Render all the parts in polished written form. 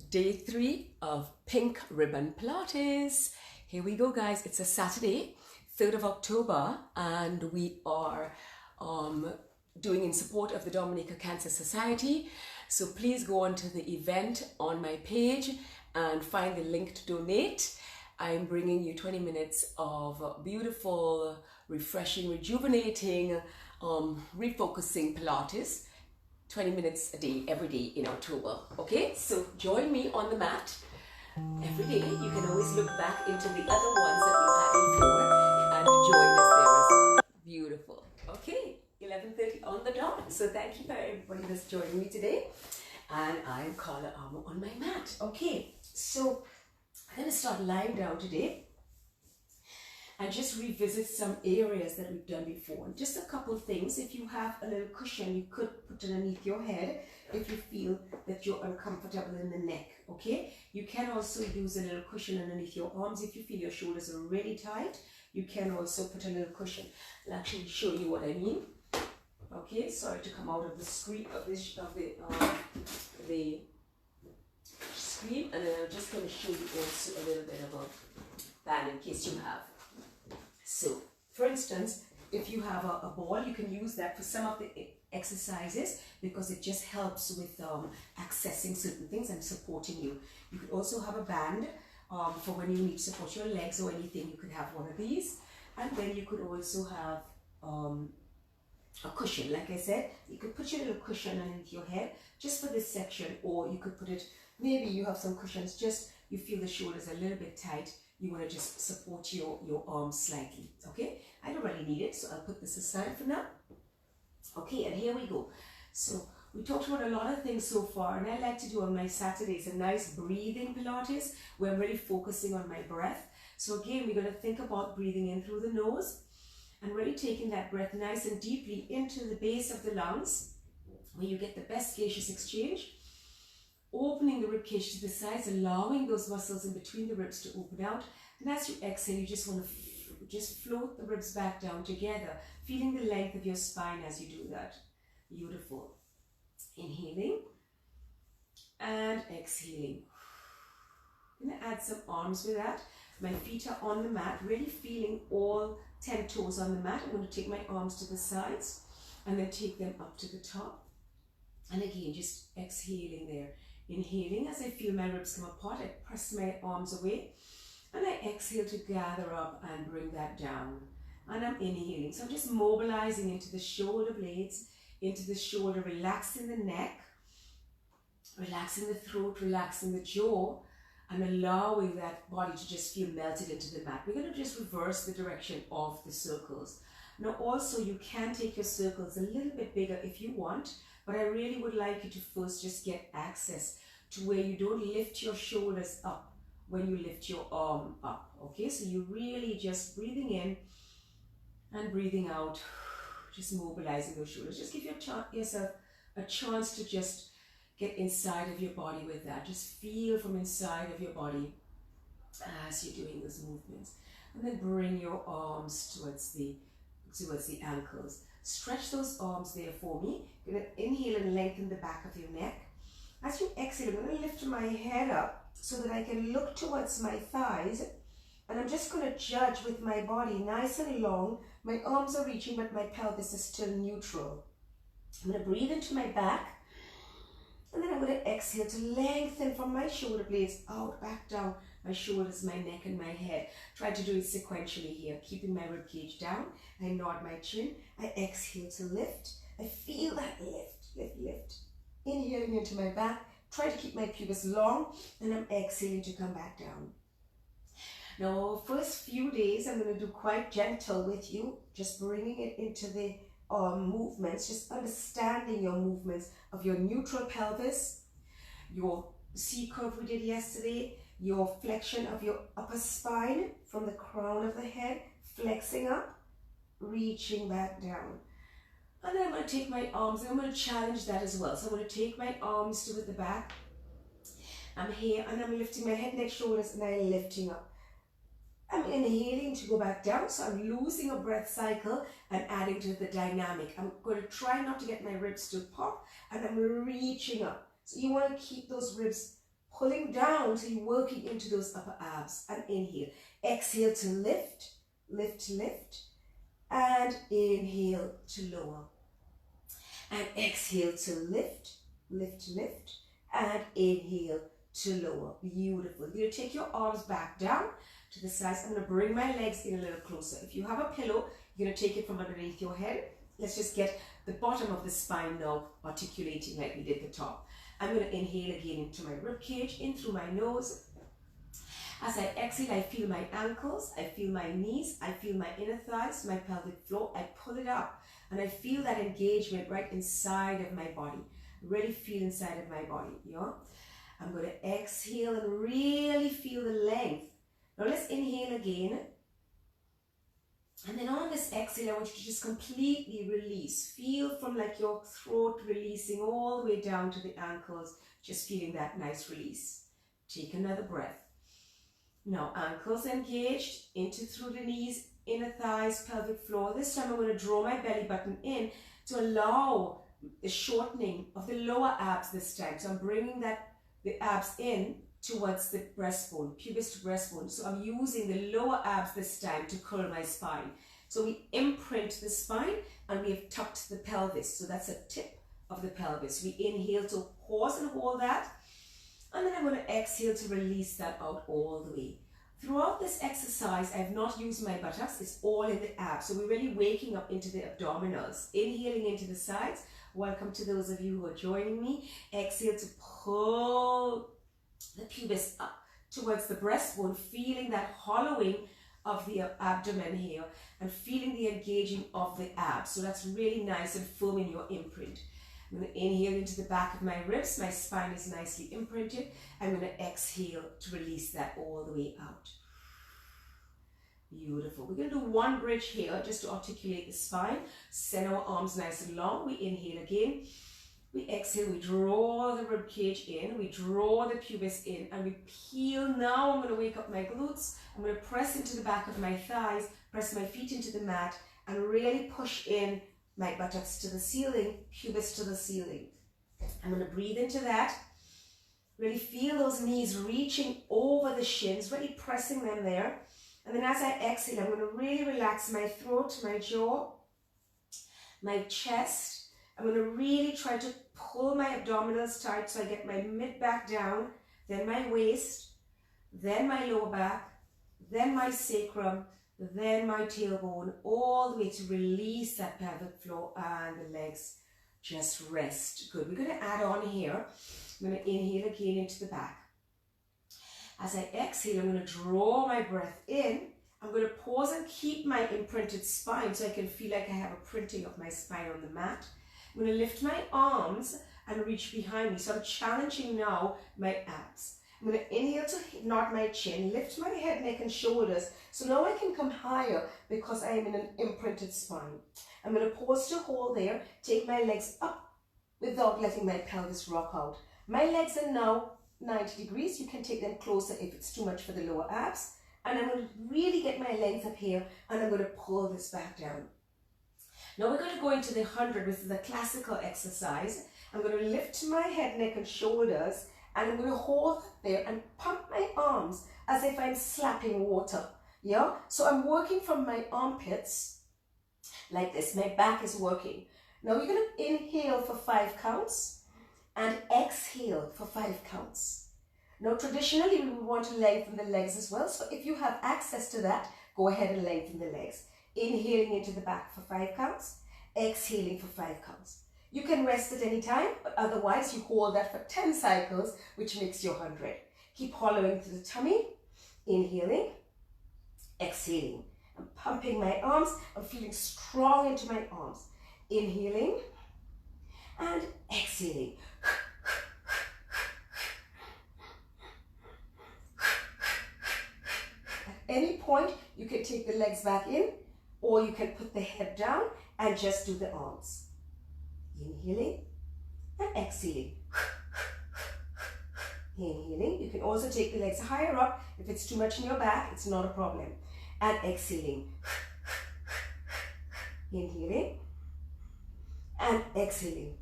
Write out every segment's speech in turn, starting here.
Day 3 of Pink Ribbon Pilates. Here we go, guys. It's a Saturday, 3rd of October, and we are doing in support of the Dominica Cancer Society. So please go on to the event on my page and find the link to donate. I'm bringing you 20 minutes of beautiful, refreshing, rejuvenating, refocusing Pilates. 20 minutes a day, every day in October. Okay, so join me on the mat every day. You can always look back into the other ones that we've had before and join us there as well. Beautiful. Okay, 11:30 on the dot. So thank you for everybody that's joining me today. And I'm Carla Armour on my mat. Okay, so I'm going to start lying down today and just revisit some areas that we've done before. And just a couple things. If you have a little cushion, you could put it underneath your head if you feel that you're uncomfortable in the neck, okay? You can also use a little cushion underneath your arms. If you feel your shoulders are really tight, you can also put a little cushion. I'll actually show you what I mean. Okay, sorry to come out of the screen of the screen, and then I'm just going to show you also a little bit of a band in case you have. So, for instance, if you have a ball, you can use that for some of the exercises because it just helps with accessing certain things and supporting you. You could also have a band for when you need to support your legs or anything. You could have one of these, and then you could also have a cushion. Like I said, you could put your little cushion underneath your head just for this section, or you could put it, maybe you have some cushions, just you feel the shoulders a little bit tight. You want to just support your arms slightly, okay? I don't really need it, so I'll put this aside for now. Okay, and here we go. So we talked about a lot of things so far, and I like to do on my Saturdays a nice breathing Pilates where I'm really focusing on my breath. So again, we're going to think about breathing in through the nose and really taking that breath nice and deeply into the base of the lungs where you get the best gaseous exchange. Opening the ribcage to the sides, allowing those muscles in between the ribs to open out. And as you exhale, you just want to just float the ribs back down together, feeling the length of your spine as you do that. Beautiful. Inhaling and exhaling. I'm going to add some arms with that. My feet are on the mat, really feeling all 10 toes on the mat. I'm going to take my arms to the sides and then take them up to the top. And again, just exhaling there. Inhaling as I feel my ribs come apart, I press my arms away and I exhale to gather up and bring that down. And I'm inhaling. So I'm just mobilizing into the shoulder blades, into the shoulder, relaxing the neck, relaxing the throat, relaxing the jaw, and allowing that body to just feel melted into the mat. We're going to just reverse the direction of the circles. Now also you can take your circles a little bit bigger if you want, but I really would like you to first just get access to where you don't lift your shoulders up when you lift your arm up. Okay, so you're really just breathing in and breathing out, just mobilizing those shoulders. Just give yourself a chance to just get inside of your body with that. Just feel from inside of your body as you're doing those movements. And then bring your arms towards the ankles. Stretch those arms there for me. You're going to inhale and lengthen the back of your neck. As you exhale, I'm going to lift my head up so that I can look towards my thighs. And I'm just going to judge with my body nice and long. My arms are reaching, but my pelvis is still neutral. I'm going to breathe into my back. And then I'm going to exhale to lengthen from my shoulder blades out, back down. My shoulders, my neck, and my head. Try to do it sequentially here, keeping my rib cage down. I nod my chin. I exhale to lift. I feel that lift, lift, lift. Inhaling into my back. Try to keep my pubis long, and I'm exhaling to come back down. Now, first few days, I'm going to do quite gentle with you, just bringing it into the movements, just understanding your movements of your neutral pelvis, your C curve we did yesterday, your flexion of your upper spine from the crown of the head, flexing up, reaching back down. And then I'm going to take my arms, and I'm going to challenge that as well. So I'm going to take my arms to the back. I'm here, and I'm lifting my head, neck, shoulders, and I'm lifting up. I'm inhaling to go back down, so I'm losing a breath cycle and adding to the dynamic. I'm going to try not to get my ribs to pop, and I'm reaching up. So you want to keep those ribs pulling down, so you're working into those upper abs. And inhale. Exhale to lift, lift, lift. And inhale to lower. And exhale to lift, lift, lift. And inhale to lower. Beautiful. You're going to take your arms back down to the sides. I'm going to bring my legs in a little closer. If you have a pillow, you're going to take it from underneath your head. Let's just get the bottom of the spine now articulating like we did the top. I'm going to inhale again into my rib cage, in through my nose. As I exhale, I feel my ankles, I feel my knees, I feel my inner thighs, my pelvic floor. I pull it up and I feel that engagement right inside of my body. Really feel inside of my body. Yeah? I'm going to exhale and really feel the length. Now let's inhale again. And then on this exhale, I want you to just completely release. Feel from like your throat releasing all the way down to the ankles. Just feeling that nice release. Take another breath. Now ankles engaged, into through the knees, inner thighs, pelvic floor. This time I'm going to draw my belly button in to allow the shortening of the lower abs this time. So I'm bringing the abs in towards the breastbone, pubis to breastbone. So I'm using the lower abs this time to curl my spine. So we imprint the spine and we have tucked the pelvis. So that's a tip of the pelvis. We inhale to pause and hold that. And then I'm going to exhale to release that out all the way. Throughout this exercise, I have not used my buttocks. It's all in the abs. So we're really waking up into the abdominals. Inhaling into the sides. Welcome to those of you who are joining me. Exhale to pull the pubis up towards the breastbone, feeling that hollowing of the abdomen here and feeling the engaging of the abs. So that's really nice and firm in your imprint. I'm going to inhale into the back of my ribs. My spine is nicely imprinted. I'm going to exhale to release that all the way out. Beautiful. We're going to do one bridge here just to articulate the spine. Send our arms nice and long. We inhale again. We exhale. We draw the rib cage in. We draw the pubis in and we peel. Now I'm going to wake up my glutes. I'm going to press into the back of my thighs, press my feet into the mat and really push in my buttocks to the ceiling, pubis to the ceiling. I'm going to breathe into that. Really feel those knees reaching over the shins, really pressing them there. And then as I exhale, I'm going to really relax my throat, my jaw, my chest. I'm going to really try to pull my abdominals tight so I get my mid back down, then my waist, then my lower back, then my sacrum, then my tailbone, all the way to release that pelvic floor and the legs just rest. Good. We're going to add on here. I'm going to inhale again into the back. As I exhale, I'm going to draw my breath in. I'm going to pause and keep my imprinted spine so I can feel like I have a printing of my spine on the mat. I'm going to lift my arms and reach behind me. So I'm challenging now my abs. I'm going to inhale to nod my chin, lift my head, neck and shoulders. So now I can come higher because I am in an imprinted spine. I'm going to pause to hold there, take my legs up without letting my pelvis rock out. My legs are now 90 degrees. You can take them closer if it's too much for the lower abs. And I'm going to really get my length up here and I'm going to pull this back down. Now we're going to go into the 100, which is a classical exercise. I'm going to lift my head, neck and shoulders and I'm going to hold there and pump my arms as if I'm slapping water. Yeah? So I'm working from my armpits like this. My back is working. Now you're going to inhale for 5 counts and exhale for 5 counts. Now traditionally we want to lengthen the legs as well. So if you have access to that, go ahead and lengthen the legs. Inhaling into the back for 5 counts, exhaling for 5 counts. You can rest at any time, but otherwise you hold that for 10 cycles, which makes you 100. Keep hollowing through the tummy, inhaling, exhaling. I'm pumping my arms, I'm feeling strong into my arms. Inhaling and exhaling. At any point, you can take the legs back in, or you can put the head down and just do the arms. Inhaling and exhaling. Inhaling. You can also take the legs higher up. If it's too much in your back, it's not a problem. And exhaling. Inhaling and exhaling.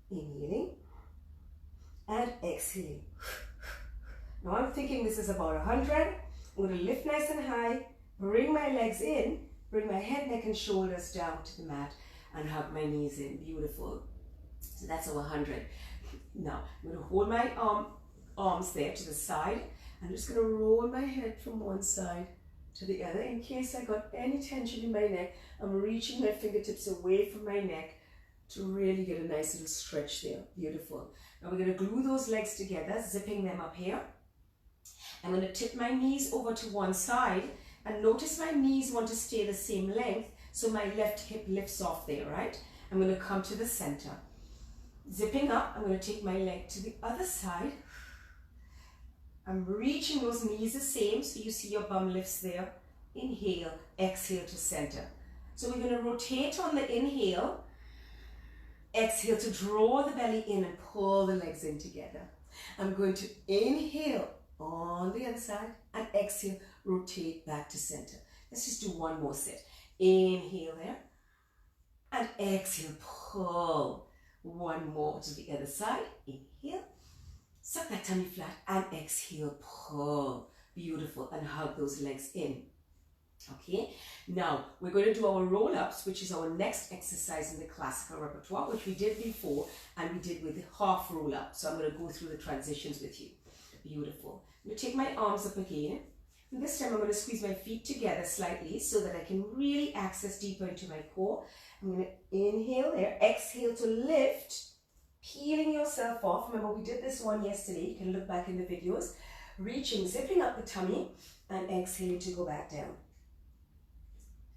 Inhaling and exhale. Now I'm thinking this is about 100. I'm going to lift nice and high, bring my legs in, bring my head, neck and shoulders down to the mat and hug my knees in. Beautiful. So that's our 100. Now I'm going to hold my arms there to the side. I'm just going to roll my head from one side to the other. In case I got any tension in my neck, I'm reaching my fingertips away from my neck to really get a nice little stretch there. Beautiful. Now we're going to glue those legs together, zipping them up here. I'm going to tip my knees over to one side and notice my knees want to stay the same length, so my left hip lifts off there, right? I'm going to come to the center. Zipping up, I'm going to take my leg to the other side. I'm reaching those knees the same, so you see your bum lifts there. Inhale, exhale to center. So we're going to rotate on the inhale. Exhale to draw the belly in and pull the legs in together. I'm going to inhale on the other side and exhale, rotate back to center. Let's just do one more set. Inhale there and exhale, pull. One more to the other side. Inhale, suck that tummy flat and exhale, pull. Beautiful, and hug those legs in. Okay, now we're going to do our roll-ups, which is our next exercise in the classical repertoire, which we did before and we did with the half roll-up. So I'm going to go through the transitions with you. Beautiful. I'm going to take my arms up again. And this time I'm going to squeeze my feet together slightly so that I can really access deeper into my core. I'm going to inhale there, exhale to lift, peeling yourself off. Remember, we did this one yesterday. You can look back in the videos. Reaching, zipping up the tummy and exhaling to go back down.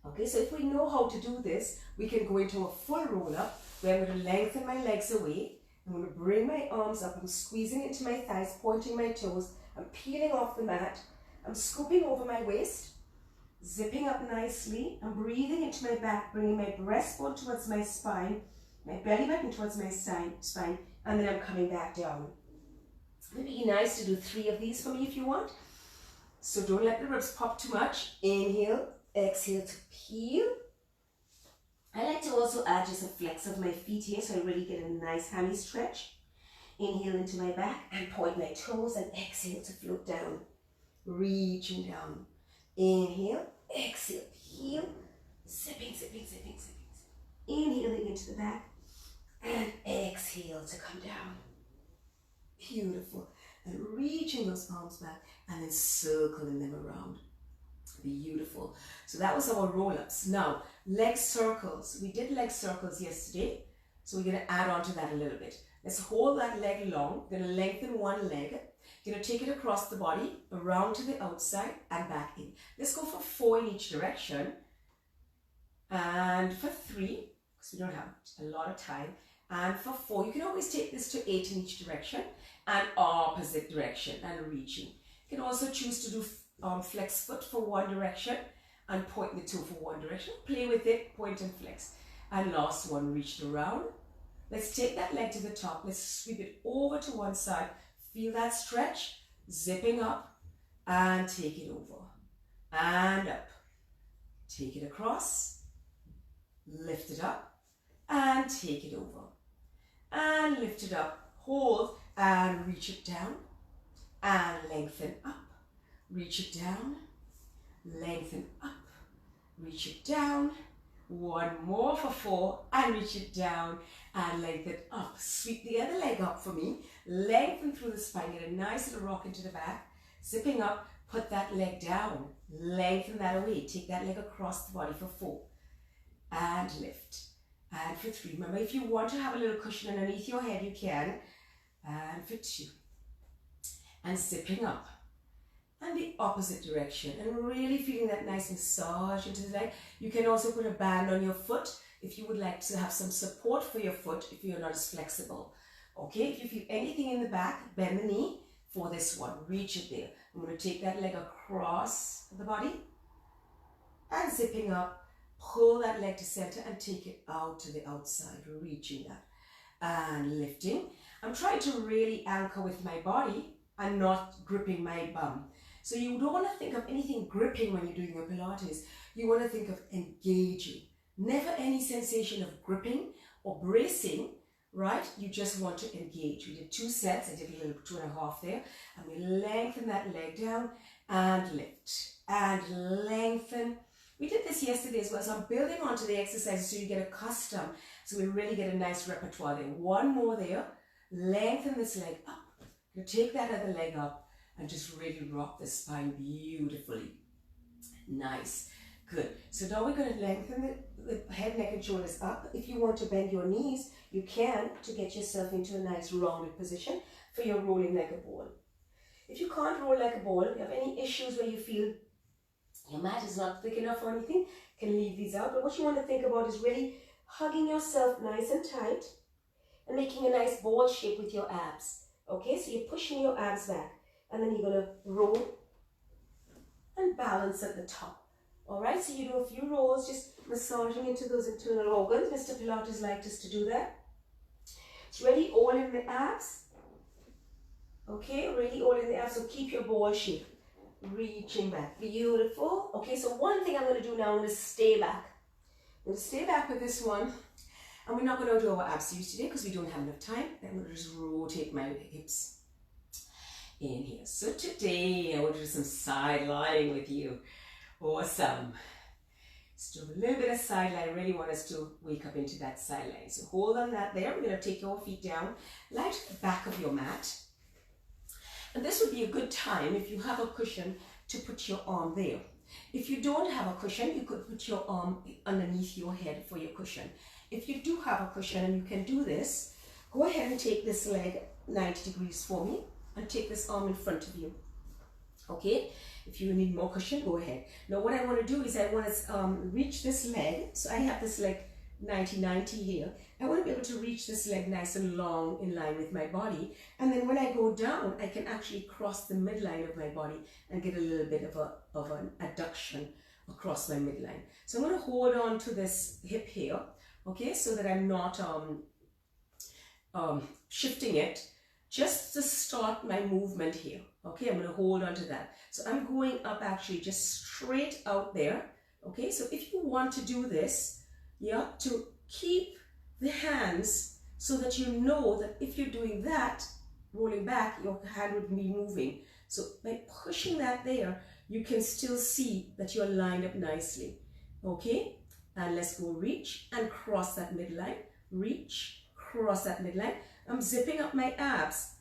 Okay, so if we know how to do this, we can go into a full roll-up where I'm going to lengthen my legs away. I'm going to bring my arms up. I'm squeezing into my thighs, pointing my toes. I'm peeling off the mat. I'm scooping over my waist, zipping up nicely. I'm breathing into my back, bringing my breastbone towards my spine, my belly button towards my spine, and then I'm coming back down. It would be nice to do 3 of these for me if you want. So don't let the ribs pop too much. Inhale, exhale to peel. I like to also add just a flex of my feet here so I really get a nice hammy stretch. Inhale into my back and point my toes and exhale to float down. Reaching down. Inhale, exhale, peel. Zipping, zipping, zipping, zipping. Inhaling into the back and exhale to come down. Beautiful. And reaching those arms back and then circling them around. Beautiful. So that was our roll-ups. Now, leg circles. We did leg circles yesterday, so we're going to add on to that a little bit. Let's hold that leg long. We're going to lengthen one leg. You're going to take it across the body, around to the outside and back in. Let's go for 4 in each direction. And for 3, because we don't have a lot of time. And for 4, you can always take this to 8 in each direction and opposite direction and reaching. You can also choose to do flex foot for one direction and point the toe for one direction. Play with it, point and flex. And last one, reach around. Let's take that leg to the top. Let's sweep it over to one side. Feel that stretch, zipping up and take it over and up. Take it across, lift it up and take it over and lift it up. Hold and reach it down and lengthen up. Reach it down, lengthen up, reach it down. One more for 4 and reach it down and lengthen up. Sweep the other leg up for me. Lengthen through the spine. Get a nice little rock into the back. Zipping up, put that leg down. Lengthen that away. Take that leg across the body for 4 and lift. And for 3. Remember, if you want to have a little cushion underneath your head, you can. And for 2. And zipping up. And the opposite direction, and really feeling that nice massage into the leg. You can also put a band on your foot if you would like to have some support for your foot if you're not as flexible. Okay, if you feel anything in the back, bend the knee for this one. Reach it there. I'm going to take that leg across the body and zipping up, pull that leg to center and take it out to the outside, reaching that and lifting. I'm trying to really anchor with my body and not gripping my bum. So you don't want to think of anything gripping when you're doing your Pilates. You want to think of engaging. Never any sensation of gripping or bracing. right? You just want to engage. We did 2 sets. I did a little 2.5 there. And we lengthen that leg down and lift and lengthen. We did this yesterday as well, so I'm building onto the exercises so you get accustomed. So we really get a nice repertoire there. 1 more there. Lengthen this leg up. You take that other leg up and just really rock the spine beautifully. Nice. Good. So now we're going to lengthen the head, neck and shoulders up. If you want to bend your knees, you can, to get yourself into a nice rounded position for your rolling like a ball. If you can't roll like a ball, you have any issues where you feel your mat is not thick enough or anything, you can leave these out. But what you want to think about is really hugging yourself nice and tight and making a nice ball shape with your abs. Okay, so you're pushing your abs back and then you're going to roll and balance at the top. Alright, so you do a few rolls, just massaging into those internal organs. Mr. Pilates liked us to do that. It's really all in the abs. Okay, really all in the abs, so keep your ball shape. Reaching back, beautiful. Okay, so one thing I'm going to do now, I'm going to stay back. I'm going to stay back with this one. And we're not going to do our abs use today because we don't have enough time. I'm going to just rotate my hips in here. So today I want to do some side lying with you. Awesome. Let's do a little bit of side lie. I really want us to wake up into that side lie. So hold on that there. We're going to take your feet down, lie to the back of your mat. And this would be a good time, if you have a cushion, to put your arm there. If you don't have a cushion, you could put your arm underneath your head for your cushion. If you do have a cushion and you can do this, go ahead and take this leg 90 degrees for me and take this arm in front of you. Okay? If you need more cushion, go ahead. Now what I want to do is I want to reach this leg. So I have this leg 90-90 here. I want to be able to reach this leg nice and long in line with my body. And then when I go down, I can actually cross the midline of my body and get a little bit of an adduction across my midline. So I'm going to hold on to this hip here, okay, so that I'm not shifting it, just to start my movement here. Okay, I'm going to hold on to that. So I'm going up actually just straight out there. Okay, so if you want to do this, yeah, to keep the hands so that you know that if you're doing that, rolling back, your hand would be moving. So by pushing that there, you can still see that you're lined up nicely. Okay, and let's go reach and cross that midline. Reach, cross that midline. I'm zipping up my abs.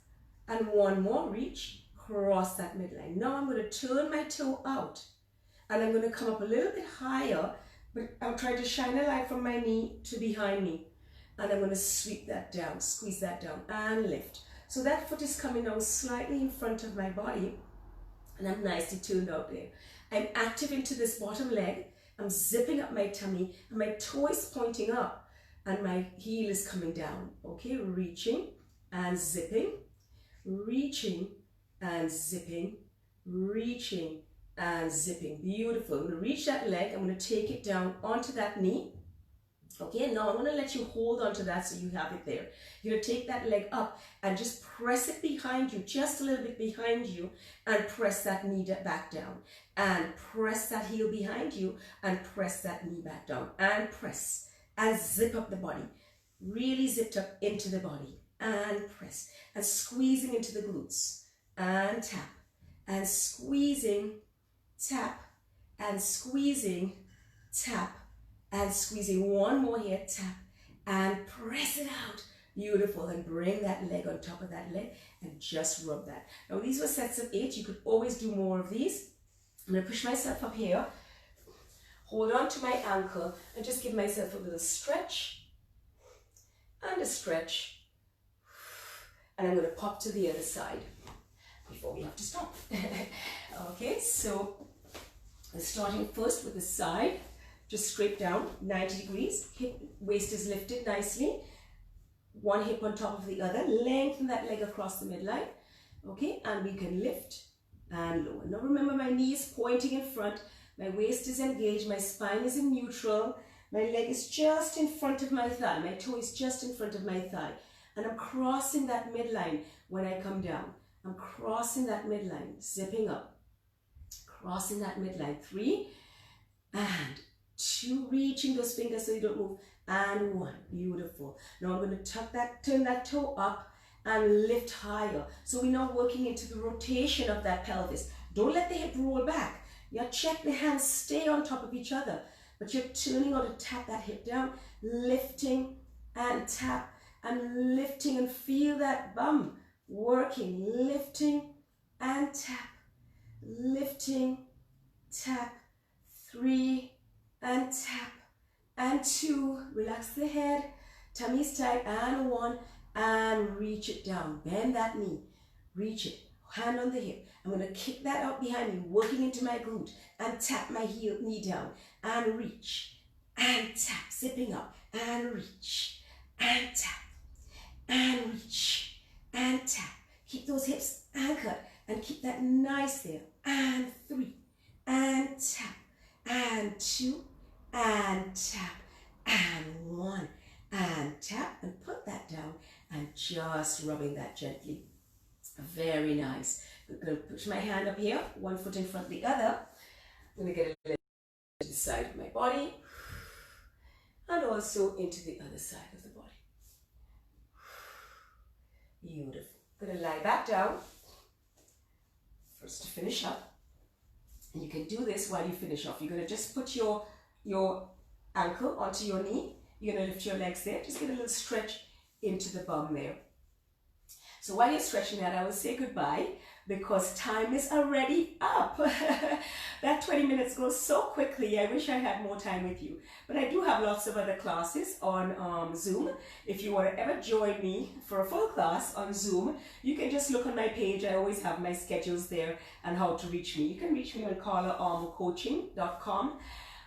And one more, reach, cross that midline. Now I'm going to turn my toe out. And I'm going to come up a little bit higher, but I'll try to shine a light from my knee to behind me. And I'm going to sweep that down, squeeze that down, and lift. So that foot is coming down slightly in front of my body. And I'm nicely turned out there. I'm active into this bottom leg. I'm zipping up my tummy, and my toe is pointing up, and my heel is coming down. Okay, reaching and zipping, reaching and zipping, reaching and zipping. Beautiful. I'm going to reach that leg. I'm going to take it down onto that knee. Okay, now I'm going to let you hold on to that so you have it there. You're going to take that leg up and just press it behind you, just a little bit behind you, and press that knee back down. And press that heel behind you and press that knee back down. And press and zip up the body. Really zipped up into the body. And press. And squeezing into the glutes. And tap. And squeezing, tap. And squeezing, tap. And squeezing one more here, tap, and press it out. Beautiful. And bring that leg on top of that leg and just rub that. Now these were sets of 8. You could always do more of these. I'm going to push myself up here, hold on to my ankle, and just give myself a little stretch and a stretch. And I'm going to pop to the other side before we have to stop. Okay, so starting first with the side. Just straight down, 90 degrees, hip, waist is lifted nicely, one hip on top of the other, lengthen that leg across the midline, okay, and we can lift and lower. Now remember, my knee is pointing in front, my waist is engaged, my spine is in neutral, my leg is just in front of my thigh, my toe is just in front of my thigh, and I'm crossing that midline when I come down. I'm crossing that midline, zipping up, crossing that midline, 3, and 2, reaching those fingers so you don't move, and 1. Beautiful. Now I'm going to turn that toe up and lift higher. So we're now working into the rotation of that pelvis. Don't let the hip roll back. You check the hands, stay on top of each other, but you're turning out to tap that hip down, lifting and tap, and lifting, and feel that bum working, lifting and tap, lifting, tap, 3 and tap, and 2, relax the head, tummy's tight, and 1, and reach it down, bend that knee, reach it, hand on the hip. I'm going to kick that out behind me, working into my glute, and tap my knee down, and reach, and tap, zipping up, and reach, and tap, and reach, and tap. Keep those hips anchored, and keep that nice there, and 3, and tap, and 2, and tap, and 1, and tap, and put that down, and just rubbing that gently. Very nice. I'm going to push my hand up here, one foot in front of the other. I'm going to get a little to the side of my body, and also into the other side of the body. Beautiful. I'm going to lie back down first to finish up. And you can do this while you finish off. You're going to just put your ankle onto your knee. You're going to lift your legs there. Just get a little stretch into the bum there. So while you're stretching that, I will say goodbye because time is already up. That 20 minutes goes so quickly. I wish I had more time with you. But I do have lots of other classes on Zoom. If you want to ever join me for a full class on Zoom, you can just look on my page. I always have my schedules there and how to reach me. You can reach me on carlaarmourcoaching.com,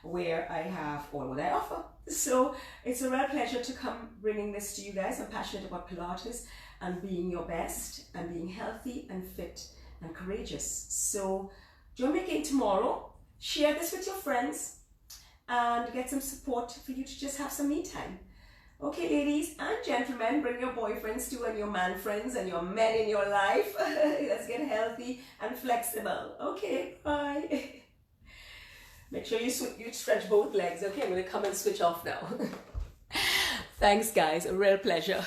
where I have all what I offer. So it's a real pleasure to come bringing this to you guys. I'm passionate about Pilates and being your best and being healthy and fit and courageous. So join me again tomorrow. Share this with your friends and get some support for you to just have some me time. Okay, ladies and gentlemen, bring your boyfriends too, and your man friends and your men in your life. Let's get healthy and flexible. Okay, bye. Make sure you stretch both legs. Okay, I'm going to come and switch off now. Thanks, guys. A real pleasure.